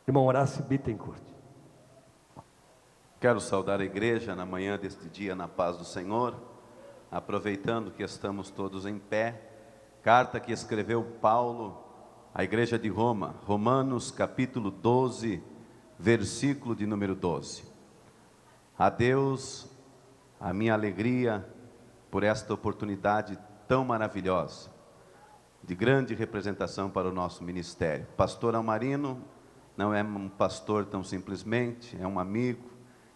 Irmão Horácio Bittencourt. Quero saudar a igreja na manhã deste dia na paz do Senhor, aproveitando que estamos todos em pé. Carta que escreveu Paulo à igreja de Roma, Romanos capítulo 12, versículo de número 12. A Deus, a minha alegria por esta oportunidade tão maravilhosa, de grande representação para o nosso ministério. Pastor Almarino não é um pastor tão simplesmente, é um amigo,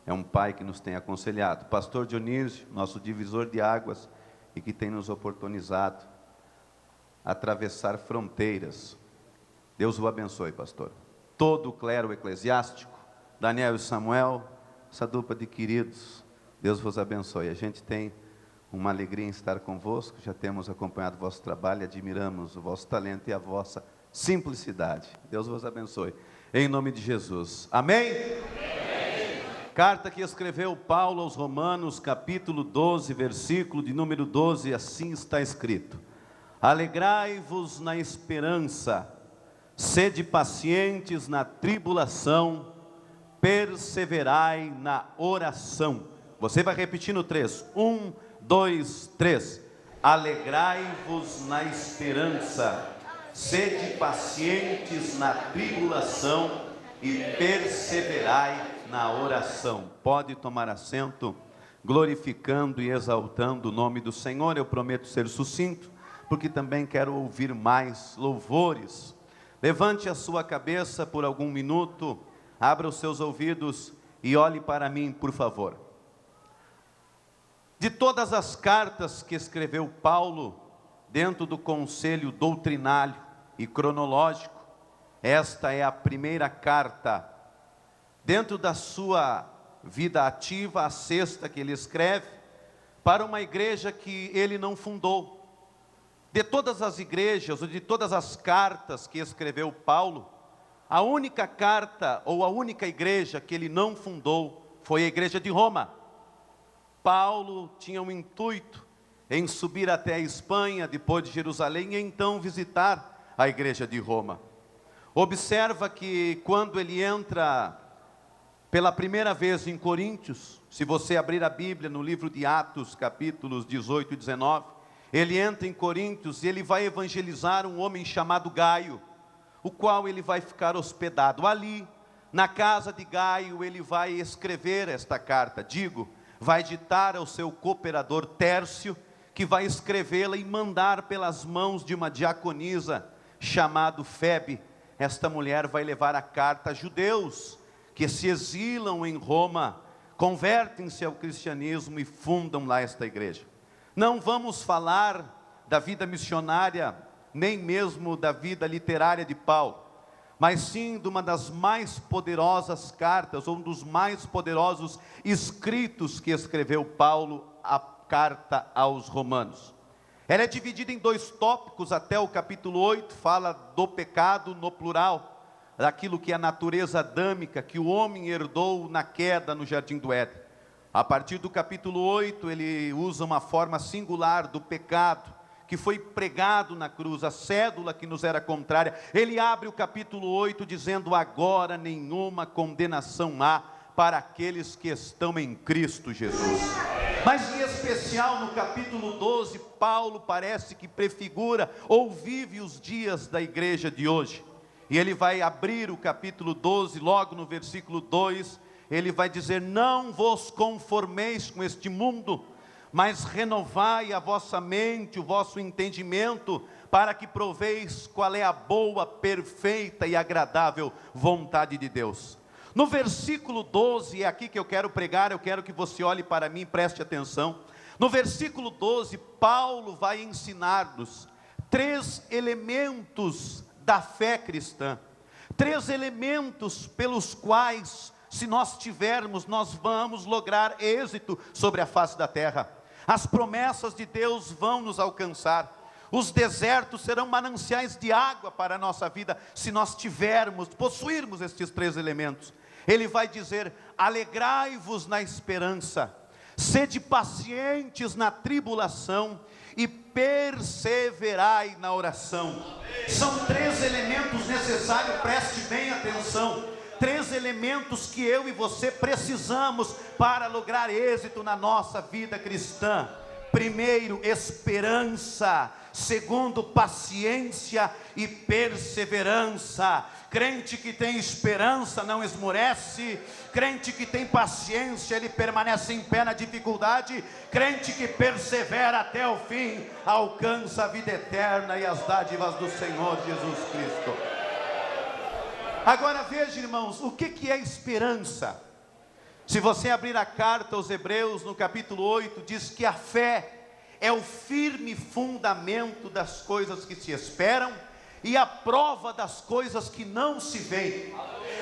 é um pai que nos tem aconselhado. Pastor Dionísio, nosso divisor de águas e que tem nos oportunizado a atravessar fronteiras. Deus o abençoe, pastor. Todo o clero eclesiástico, Daniel e Samuel, essa dupla de queridos, Deus vos abençoe. A gente tem uma alegria em estar convosco, já temos acompanhado o vosso trabalho, admiramos o vosso talento e a vossa simplicidade. Deus vos abençoe. Em nome de Jesus. Amém? Amém. Carta que escreveu Paulo aos Romanos, capítulo 12, versículo de número 12, assim está escrito: alegrai-vos na esperança, sede pacientes na tribulação, perseverai na oração. Você vai repetir no 3, 1, 2, 3. Alegrai-vos na esperança, sede pacientes na tribulação e perseverai na oração. Pode tomar assento, glorificando e exaltando o nome do Senhor. Eu prometo ser sucinto, porque também quero ouvir mais louvores. Levante a sua cabeça por algum minuto, abra os seus ouvidos e olhe para mim, por favor. De todas as cartas que escreveu Paulo, dentro do conselho doutrinário e cronológico, esta é a primeira carta, dentro da sua vida ativa, a sexta que ele escreve, para uma igreja que ele não fundou. De todas as igrejas, ou de todas as cartas que escreveu Paulo, a única carta, ou a única igreja que ele não fundou, foi a igreja de Roma. Paulo tinha um intuito em subir até a Espanha, depois de Jerusalém, e então visitar a igreja de Roma. Observa que quando ele entra pela primeira vez em Coríntios, se você abrir a Bíblia no livro de Atos, capítulos 18 e 19, ele entra em Coríntios e ele vai evangelizar um homem chamado Gaio, o qual ele vai ficar hospedado ali, na casa de Gaio. Ele vai escrever esta carta, vai ditar ao seu cooperador Tércio, que vai escrevê-la e mandar pelas mãos de uma diaconisa chamada Febe. Esta mulher vai levar a carta a judeus que se exilam em Roma, convertem-se ao cristianismo e fundam lá esta igreja. Não vamos falar da vida missionária, nem mesmo da vida literária de Paulo, mas sim de uma das mais poderosas cartas, ou um dos mais poderosos escritos que escreveu Paulo, a carta aos Romanos. Ela é dividida em dois tópicos, até o capítulo 8, fala do pecado no plural, daquilo que é a natureza adâmica, que o homem herdou na queda no Jardim do Éden. A partir do capítulo 8, ele usa uma forma singular do pecado, que foi pregado na cruz, a cédula que nos era contrária. Ele abre o capítulo 8 dizendo: agora nenhuma condenação há para aqueles que estão em Cristo Jesus. Mas em especial no capítulo 12, Paulo parece que prefigura ou vive os dias da igreja de hoje. E ele vai abrir o capítulo 12, logo no versículo 2, ele vai dizer: não vos conformeis com este mundo, mas renovai a vossa mente, o vosso entendimento, para que proveis qual é a boa, perfeita e agradável vontade de Deus. No versículo 12, é aqui que eu quero pregar, eu quero que você olhe para mim e preste atenção. No versículo 12, Paulo vai ensinar-nos 3 elementos da fé cristã, 3 elementos pelos quais, se nós tivermos, nós vamos lograr êxito sobre a face da terra. As promessas de Deus vão nos alcançar. Os desertos serão mananciais de água para a nossa vida, se nós possuirmos estes 3 elementos. Ele vai dizer: alegrai-vos na esperança, sede pacientes na tribulação e perseverai na oração. São 3 elementos necessários, preste bem atenção, 3 elementos que eu e você precisamos para lograr êxito na nossa vida cristã. Primeiro, esperança. Segundo, paciência e perseverança. Crente que tem esperança não esmorece. Crente que tem paciência, ele permanece em pé na dificuldade. Crente que persevera até o fim, alcança a vida eterna e as dádivas do Senhor Jesus Cristo. Agora veja, irmãos, o que é esperança? Se você abrir a carta aos Hebreus, no capítulo 8, diz que a fé é o firme fundamento das coisas que se esperam e a prova das coisas que não se veem.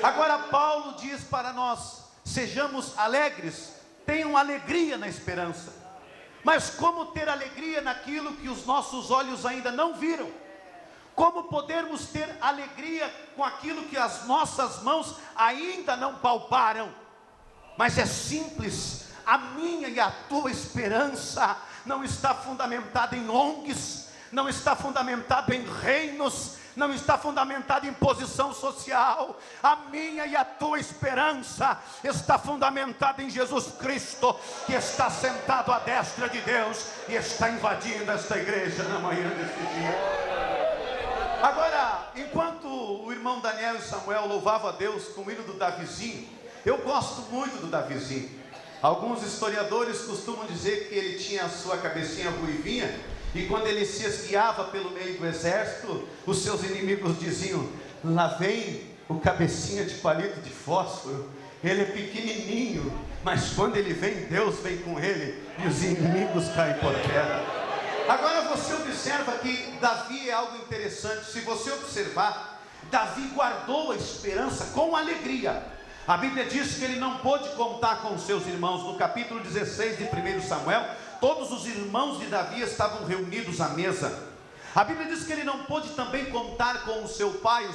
Agora Paulo diz para nós: sejamos alegres, tenham alegria na esperança. Mas como ter alegria naquilo que os nossos olhos ainda não viram? Como podermos ter alegria com aquilo que as nossas mãos ainda não palparam? Mas é simples. A minha e a tua esperança não está fundamentada em ONGs, não está fundamentada em reinos, não está fundamentada em posição social. A minha e a tua esperança está fundamentada em Jesus Cristo, que está sentado à destra de Deus e está invadindo esta igreja na manhã deste dia. Agora, enquanto o irmão Daniel e Samuel louvavam a Deus com o hino do Davizinho, eu gosto muito do Davizinho. Alguns historiadores costumam dizer que ele tinha a sua cabecinha ruivinha, e quando ele se esguiava pelo meio do exército, os seus inimigos diziam: lá vem o cabecinha de palito de fósforo, ele é pequenininho, mas quando ele vem, Deus vem com ele, e os inimigos caem por terra. Agora você observa que Davi é algo interessante. Se você observar, Davi guardou a esperança com alegria. A Bíblia diz que ele não pôde contar com seus irmãos. No capítulo 16 de 1 Samuel, todos os irmãos de Davi estavam reunidos à mesa. A Bíblia diz que ele não pôde também contar com o seu pai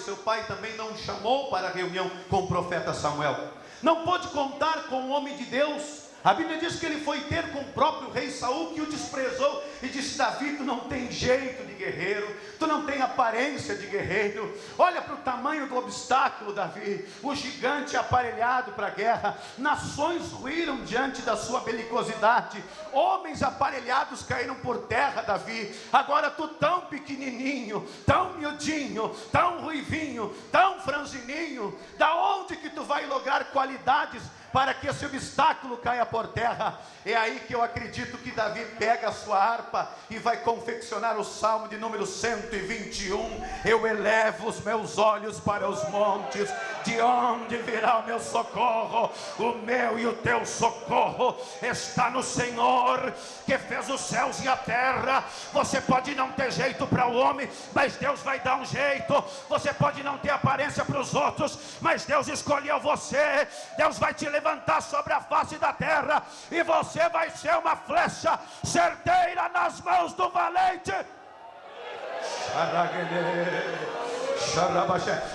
também não o chamou para a reunião com o profeta Samuel. Não pôde contar com o homem de Deus. A Bíblia diz que ele foi ter com o próprio rei Saul, que o desprezou e disse: Davi, tu não tem jeito de guerreiro, tu não tem aparência de guerreiro. Olha para o tamanho do obstáculo, Davi, o gigante aparelhado para a guerra. Nações ruíram diante da sua belicosidade, homens aparelhados caíram por terra, Davi. Agora tu tão pequenininho, tão miudinho, tão ruivinho, tão franzininho, da onde que tu vai lograr qualidades para que esse obstáculo caia por terra? É aí que eu acredito que Davi pega a sua harpa e vai confeccionar o salmo de número 121. Eu elevo os meus olhos para os montes, de onde virá o meu socorro? O meu e o teu socorro está no Senhor, que fez os céus e a terra. Você pode não ter jeito para o homem, mas Deus vai dar um jeito. Você pode não ter aparência para os outros, mas Deus escolheu você. Deus vai te levantar sobre a face da terra, e você vai ser uma flecha certeira nas mãos do valente.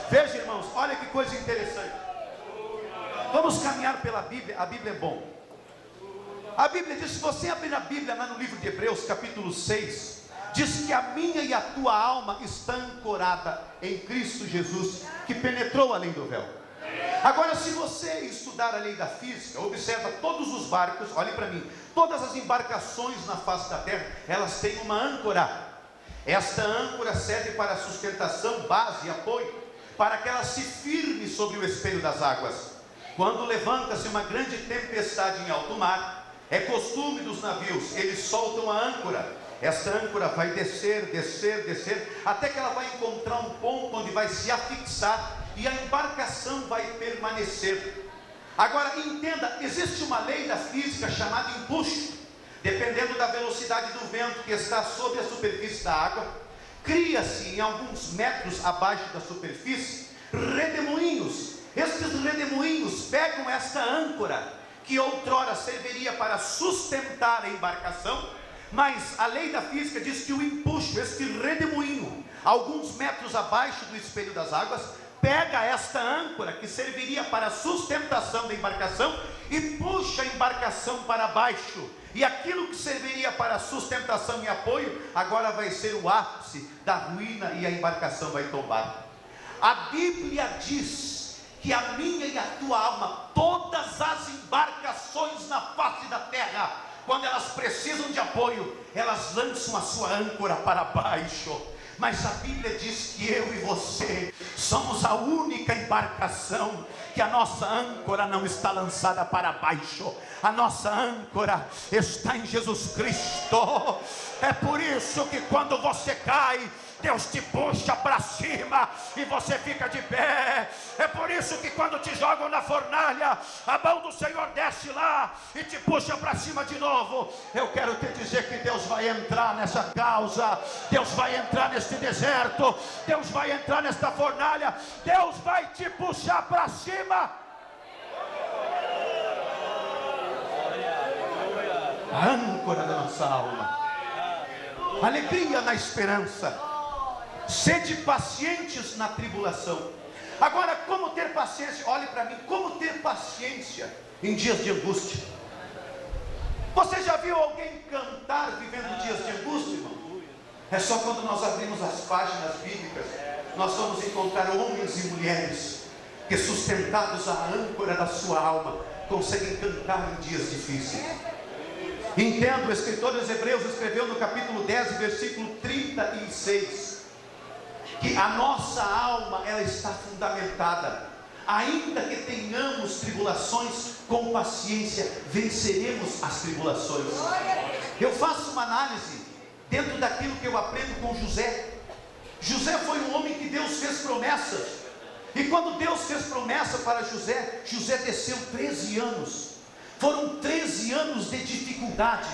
Veja, irmãos, olha que coisa interessante. Vamos caminhar pela Bíblia. A Bíblia é bom. A Bíblia diz, se você abrir a Bíblia lá no livro de Hebreus, capítulo 6, diz que a minha e a tua alma está ancorada em Cristo Jesus, que penetrou além do véu. Agora, se você estudar a lei da física, observa todos os barcos, olhe para mim, todas as embarcações na face da terra, elas têm uma âncora. Esta âncora serve para sustentação, base e apoio, para que ela se firme sobre o espelho das águas. Quando levanta-se uma grande tempestade em alto mar, é costume dos navios, eles soltam a âncora. Essa âncora vai descer, descer, descer, até que ela vai encontrar um ponto onde vai se afixar e a embarcação vai permanecer. Agora entenda, existe uma lei da física chamada empuxo. Dependendo da velocidade do vento que está sobre a superfície da água, cria-se em alguns metros abaixo da superfície redemoinhos. Estes redemoinhos pegam esta âncora, que outrora serviria para sustentar a embarcação, mas a lei da física diz que o empuxo, este redemoinho, alguns metros abaixo do espelho das águas, pega esta âncora que serviria para a sustentação da embarcação e puxa a embarcação para baixo. E aquilo que serviria para sustentação e apoio, agora vai ser o ápice da ruína e a embarcação vai tombar. A Bíblia diz que que a minha e a tua alma, todas as embarcações na face da terra, quando elas precisam de apoio, elas lançam a sua âncora para baixo. Mas a Bíblia diz que eu e você somos a única embarcação que a nossa âncora não está lançada para baixo. A nossa âncora está em Jesus Cristo. É por isso que quando você cai, Deus te puxa para cima e você fica de pé. É por isso que quando te jogam na fornalha, a mão do Senhor desce lá e te puxa para cima de novo. Eu quero te dizer que Deus vai entrar nessa causa, Deus vai entrar neste deserto, Deus vai entrar nesta fornalha, Deus vai te puxar para cima. A âncora da nossa alma, alegria na esperança. Sede pacientes na tribulação. Agora, como ter paciência? Olhe para mim, como ter paciência em dias de angústia? Você já viu alguém cantar vivendo dias de angústia, irmão? É só quando nós abrimos as páginas bíblicas, nós vamos encontrar homens e mulheres que, sustentados à âncora da sua alma, conseguem cantar em dias difíceis. Entendo, o escritor dos Hebreus escreveu no capítulo 10, versículo 36, que a nossa alma, ela está fundamentada. Ainda que tenhamos tribulações, com paciência venceremos as tribulações. Eu faço uma análise dentro daquilo que eu aprendo com José. José foi um homem que Deus fez promessas, e quando Deus fez promessa para José, José desceu 13 anos. Foram 13 anos de dificuldade,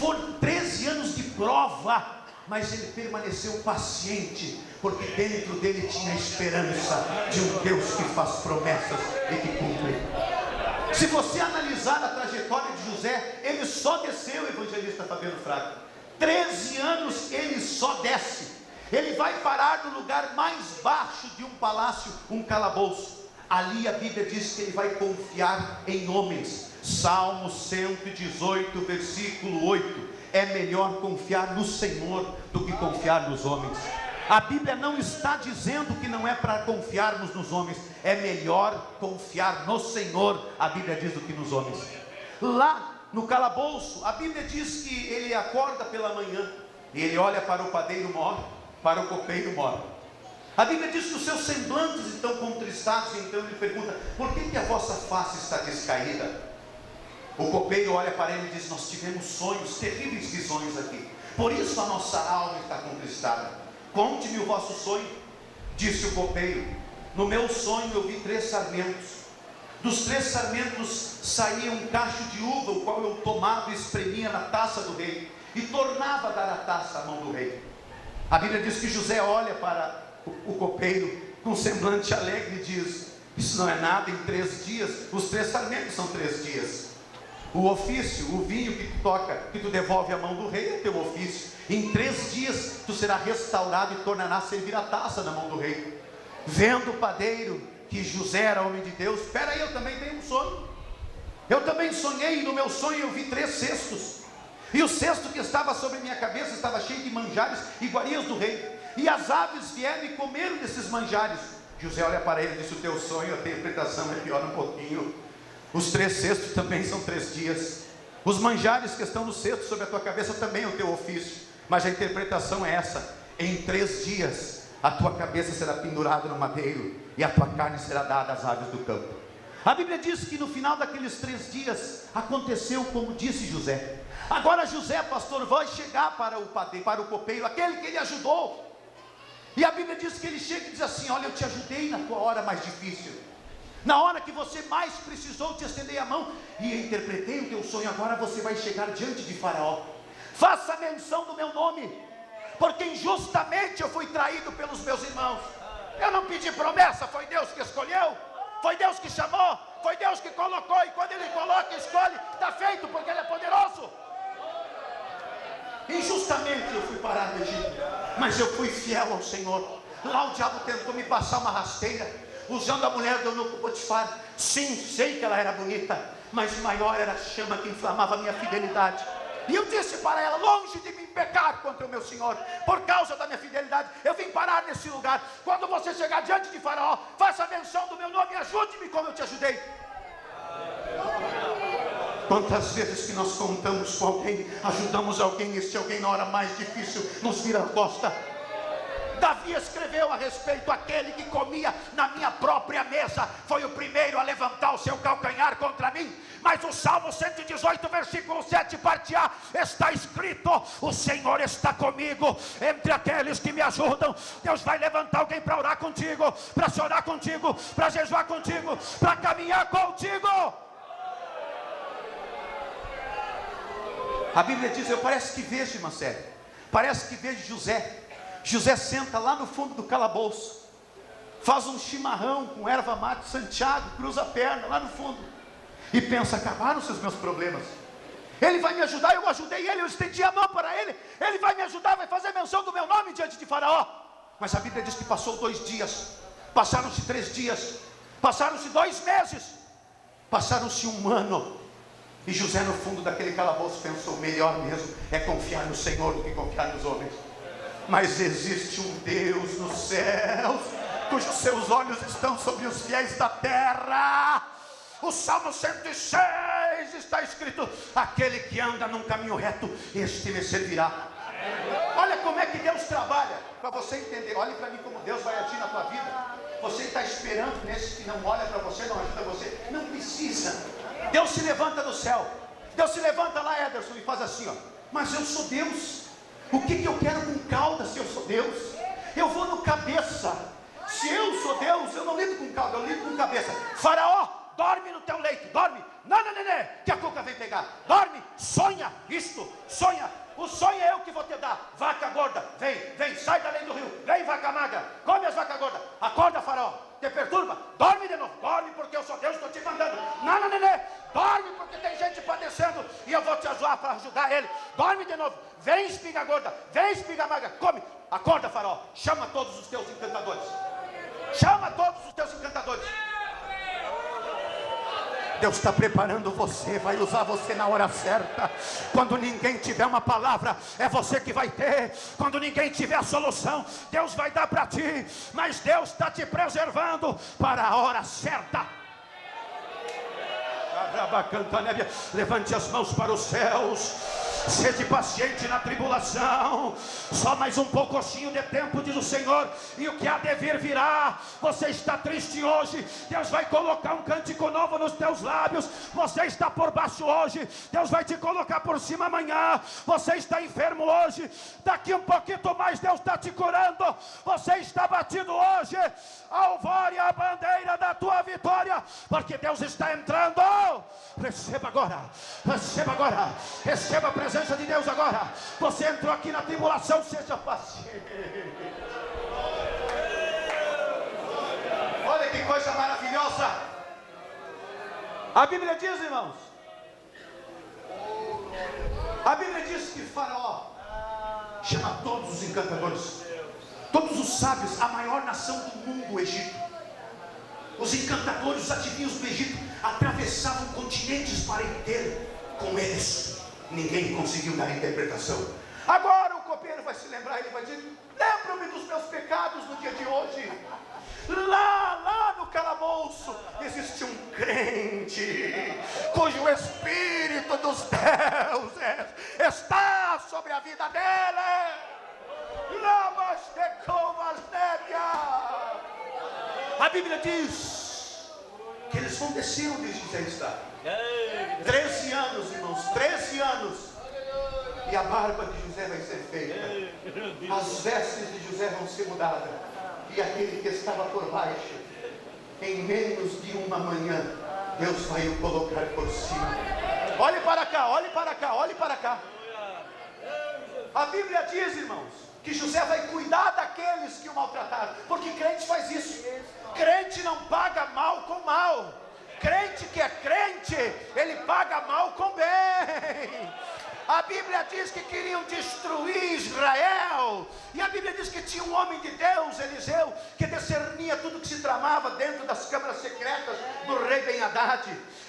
foram 13 anos de prova, mas ele permaneceu paciente, porque dentro dele tinha a esperança de um Deus que faz promessas e que cumpre. Se você analisar a trajetória de José, ele só desceu, evangelista Fabiano Fraga, 13 anos ele só desce. Ele vai parar no lugar mais baixo de um palácio, um calabouço. Ali a Bíblia diz que ele vai confiar em homens. Salmo 118, versículo 8. É melhor confiar no Senhor do que confiar nos homens. A Bíblia não está dizendo que não é para confiarmos nos homens. É melhor confiar no Senhor, a Bíblia diz, do que nos homens. Lá no calabouço, a Bíblia diz que ele acorda pela manhã e ele olha para o padeiro mor, para o copeiro mor. A Bíblia diz que os seus semblantes estão contristados, e então ele pergunta: por que a vossa face está descaída? O copeiro olha para ele e diz: nós tivemos sonhos, terríveis visões aqui, por isso a nossa alma está contristada. Conte-me o vosso sonho. Disse o copeiro: no meu sonho eu vi 3 sarmentos. Dos 3 sarmentos saía um cacho de uva, o qual eu tomava e espremia na taça do rei, e tornava a dar a taça à mão do rei. A Bíblia diz que José olha para o copeiro com semblante alegre e diz: isso não é nada, em 3 dias, os 3 sarmentos são 3 dias. O ofício, o vinho que tu toca, que tu devolve à mão do rei, é teu ofício. Em 3 dias tu será restaurado e tornará a servir a taça na mão do rei. Vendo o padeiro que José era homem de Deus: espera aí, eu também tenho um sonho. Eu também sonhei, e no meu sonho eu vi 3 cestos, e o cesto que estava sobre minha cabeça estava cheio de manjares, iguarias do rei, e as aves vieram e comeram desses manjares. José olha para ele e diz: o teu sonho, a interpretação é pior um pouquinho. Os 3 cestos também são 3 dias. Os manjares que estão no cesto sobre a tua cabeça também é o teu ofício. Mas a interpretação é essa: em 3 dias a tua cabeça será pendurada no madeiro, e a tua carne será dada às aves do campo. A Bíblia diz que no final daqueles 3 dias aconteceu como disse José. Agora José, pastor, vai chegar para o padeiro, para o copeiro, aquele que ele ajudou. E a Bíblia diz que ele chega e diz assim: olha, eu te ajudei na tua hora mais difícil, na hora que você mais precisou, te estendei a mão, e eu interpretei o teu sonho. Agora você vai chegar diante de Faraó. Faça menção do meu nome, porque injustamente eu fui traído pelos meus irmãos. Eu não pedi promessa, foi Deus que escolheu, foi Deus que chamou, foi Deus que colocou, e quando Ele coloca e escolhe, está feito, porque Ele é poderoso. Injustamente eu fui parar no Egito, mas eu fui fiel ao Senhor. Lá o diabo tentou me passar uma rasteira, usando a mulher do eunuco Potifar. Sim, sei que ela era bonita, mas maior era a chama que inflamava a minha fidelidade. E eu disse para ela: longe de mim pecar contra o meu Senhor, por causa da minha fidelidade, eu vim parar nesse lugar. Quando você chegar diante de Faraó, faça menção do meu nome e ajude-me como eu te ajudei. Quantas vezes que nós contamos com alguém, ajudamos alguém, e esse alguém na hora mais difícil nos vira a costa. Davi escreveu a respeito: aquele que comia na minha própria mesa foi o primeiro a levantar o seu calcanhar contra mim. Mas o Salmo 118, versículo 7, parte A, está escrito: o Senhor está comigo, entre aqueles que me ajudam. Deus vai levantar alguém para orar contigo, para chorar contigo, para jejuar contigo, para caminhar contigo. A Bíblia diz, eu parece que vejo, irmã Célia, parece que vejo José. José senta lá no fundo do calabouço, faz um chimarrão com erva mate Santiago, cruza a perna lá no fundo e pensa: acabaram-se os meus problemas. Ele vai me ajudar, eu ajudei ele, eu estendi a mão para ele. Ele vai me ajudar, vai fazer menção do meu nome diante de Faraó. Mas a Bíblia diz que passou 2 dias, passaram-se 3 dias, passaram-se 2 meses, passaram-se 1 ano. E José no fundo daquele calabouço pensou: melhor mesmo é confiar no Senhor do que confiar nos homens. Mas existe um Deus nos céus, cujos seus olhos estão sobre os fiéis da terra. O Salmo 106 está escrito: aquele que anda num caminho reto, este me servirá. Olha como é que Deus trabalha, para você entender. Olhe para mim como Deus vai agir na tua vida. Você está esperando nesses que não olham para você, não ajuda você. Não precisa. Deus se levanta do céu. Deus se levanta lá, Ederson, e faz assim, ó: mas eu sou Deus. O que eu quero com cauda se eu sou Deus? Eu vou no cabeça. Se eu sou Deus, eu não lido com cauda, eu lido com cabeça. Faraó, dorme no teu leito, dorme. Não, que a cuca vem pegar. Dorme, sonha isto, sonha. O sonho é eu que vou te dar. Vaca gorda, vem, sai da lei do rio. Vem, vaca magra, come as vacas gordas. Acorda, Faraó, te perturba. Dorme de novo, dorme porque eu sou Deus, estou te mandando. Não, dorme porque tem gente padecendo e eu vou te ajudar para ajudar ele. Dorme de novo, vem espiga gorda, vem espiga magra, come. Acorda, Faraó, chama todos os teus encantadores. Chama todos os teus encantadores. Deus está preparando você, vai usar você na hora certa. Quando ninguém tiver uma palavra, é você que vai ter. Quando ninguém tiver a solução, Deus vai dar para ti. Mas Deus está te preservando para a hora certa. Levante as mãos para os céus. Sede paciente na tribulação. Só mais um pouquinho de tempo, diz o Senhor, e o que há de vir virá. Você está triste hoje, Deus vai colocar um cântico novo nos teus lábios. Você está por baixo hoje, Deus vai te colocar por cima amanhã. Você está enfermo hoje, daqui um pouquinho mais Deus está te curando. Você está batido hoje, alvore a bandeira da tua vitória, porque Deus está entrando. Receba agora, receba a presença de Deus agora. Você entrou aqui na tribulação, seja paciente. Olha que coisa maravilhosa. A Bíblia diz, irmãos, a Bíblia diz que Faraó chama todos os encantadores, todos os sábios, a maior nação do mundo, o Egito. Os encantadores, os adivinhos do Egito atravessavam continentes para inteiro com eles. Ninguém conseguiu dar interpretação. Agora o copeiro vai se lembrar, ele vai dizer: lembro-me dos meus pecados no dia de hoje. Lá no calabouço existe um crente cujo Espírito dos deuses está sobre a vida dele. A Bíblia diz que eles vão descer onde José está. 13 anos, irmãos, 13 anos. E a barba de José vai ser feita. As vestes de José vão ser mudadas. E aquele que estava por baixo, em menos de uma manhã, Deus vai o colocar por cima. Olhe para cá, olhe para cá, olhe para cá. A Bíblia diz, irmãos, que José vai cuidar daqueles que o maltrataram. Porque crente faz isso. Crente não paga mal com mal. Crente que é crente, ele paga mal com bem. A Bíblia diz que queriam destruir Israel. E a Bíblia diz que tinha um homem de Deus, Eliseu, que discernia tudo que se tramava dentro das câmaras secretas do rei Ben Ben-Hadad.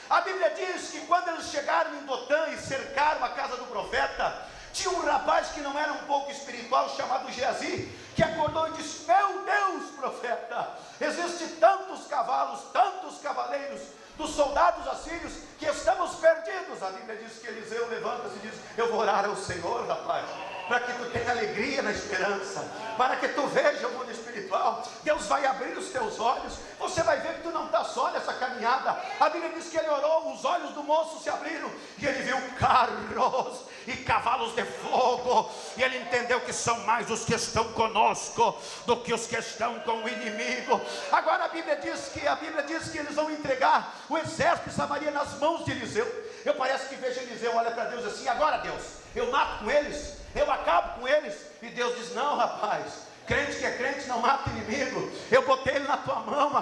A Bíblia diz que quando eles chegaram em Dotã e cercaram a casa do profeta, tinha um rapaz que não era um pouco espiritual, chamado Geazi, que acordou e disse: meu Deus, profeta, existem tantos cavalos, tantos cavaleiros dos soldados assírios, que estamos perdidos. A Bíblia diz que Eliseu levanta-se e diz: eu vou orar ao Senhor, rapaz, para que tu tenha alegria na esperança, para que tu veja o mundo espiritual. Deus vai abrir os teus olhos, você vai ver que tu não está só nessa caminhada. A Bíblia diz que ele orou, os olhos do moço se abriram, e ele viu carros e cavalos de fogo, e ele entendeu que são mais os que estão conosco do que os que estão com o inimigo. Agora a Bíblia diz que eles vão entregar o exército de Samaria nas mãos de Eliseu. Eu parece que vejo Eliseu, olha para Deus assim: agora Deus, eu mato com eles, eu acabo com eles. E Deus diz: não, rapaz, crente que é crente não mata inimigo. Eu botei ele na tua mão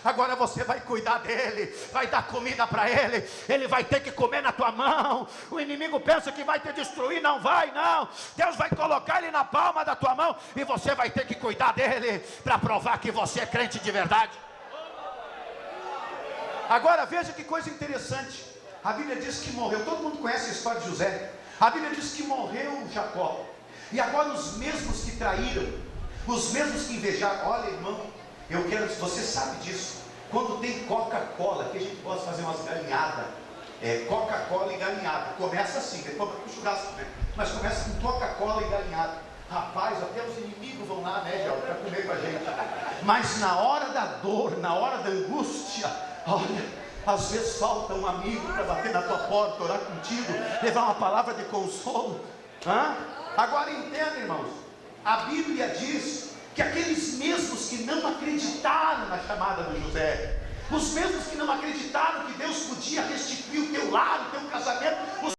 agora você vai cuidar dele, vai dar comida para ele, ele vai ter que comer na tua mão. O inimigo pensa que vai te destruir, não vai, não. Deus vai colocar ele na palma da tua mão, e você vai ter que cuidar dele, para provar que você é crente de verdade. Agora veja que coisa interessante. A Bíblia diz que morreu, todo mundo conhece a história de José. A Bíblia diz que morreu Jacó, e agora os mesmos que traíram, os mesmos que invejaram. Olha, irmão, eu quero, você sabe disso, quando tem Coca-Cola, que a gente gosta de fazer umas galinhadas, Coca-Cola e galinhada, começa assim, depois vai pro churrasco, né? Mas começa com Coca-Cola e galinhada. Rapaz, até os inimigos vão lá, né, Gel, para comer com a gente. Mas na hora da dor, na hora da angústia, olha, às vezes falta um amigo para bater na tua porta, orar contigo, levar uma palavra de consolo. Agora entenda, irmãos, a Bíblia diz que aqueles mesmos que não acreditaram na chamada do José, os mesmos que não acreditaram que Deus podia restituir o teu lar, o teu casamento, os